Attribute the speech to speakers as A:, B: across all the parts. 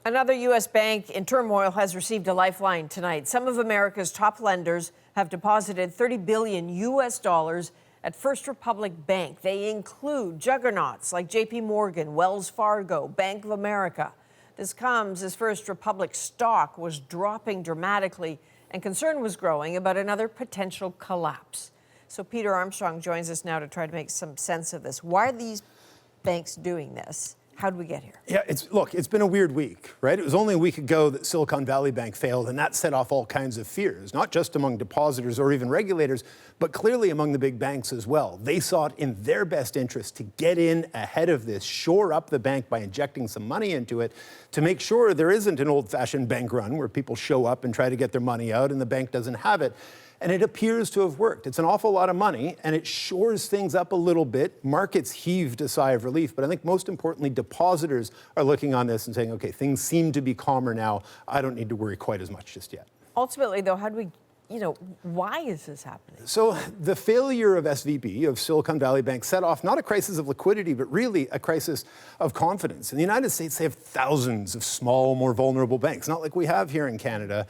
A: Another U.S. bank in turmoil has received a lifeline tonight. Some of America's top lenders have deposited $30 billion U.S. dollars at First Republic Bank. They include juggernauts like J.P. Morgan, Wells Fargo, Bank of America. This comes as First Republic stock was dropping dramatically and concern was growing about another potential collapse. So Peter Armstrong joins us now to try to make some sense of this. Why are these banks doing this? How did we get here?
B: Yeah, it's been a weird week, right? It was only a week ago that Silicon Valley Bank failed, and that set off all kinds of fears, not just among depositors or even regulators, but clearly among the big banks as well. They saw it in their best interest to get in ahead of this, shore up the bank by injecting some money into it to make sure there isn't an old-fashioned bank run where people show up and try to get their money out and the bank doesn't have it. And it appears to have worked. It's an awful lot of money, and it shores things up a little bit. Markets heaved a sigh of relief, but I think most importantly, depositors are looking on this and saying, okay, things seem to be calmer now. I don't need to worry quite as much just yet.
A: Ultimately, though, how do we, why is this happening?
B: So the failure of SVB, of Silicon Valley Bank, set off not a crisis of liquidity, but really a crisis of confidence. In the United States, they have thousands of small, more vulnerable banks, not like we have here in Canada.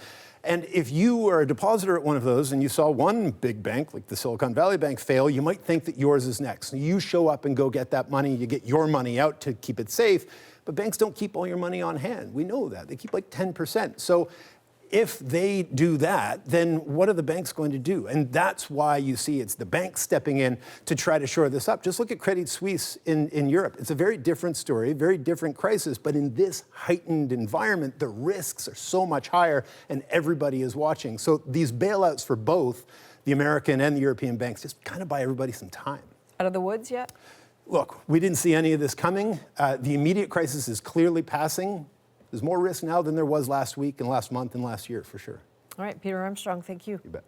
B: And if you are a depositor at one of those and you saw one big bank, like the Silicon Valley Bank, fail, you might think that yours is next. You show up and go get that money, you get your money out to keep it safe, but banks don't keep all your money on hand. We know that. They keep like 10%. So if they do that, then what are the banks going to do? And that's why you see it's the banks stepping in to try to shore this up. Just look at Credit Suisse in Europe. It's a very different story, very different crisis, but in this heightened environment, the risks are so much higher and everybody is watching. So these bailouts for both the American and the European banks just kind of buy everybody some time.
A: Out of the woods yet?
B: Look, we didn't see any of this coming. The immediate crisis is clearly passing. There's more risk now than there was last week and last month and last year, for sure.
A: All right, Peter Armstrong, thank you.
B: You bet.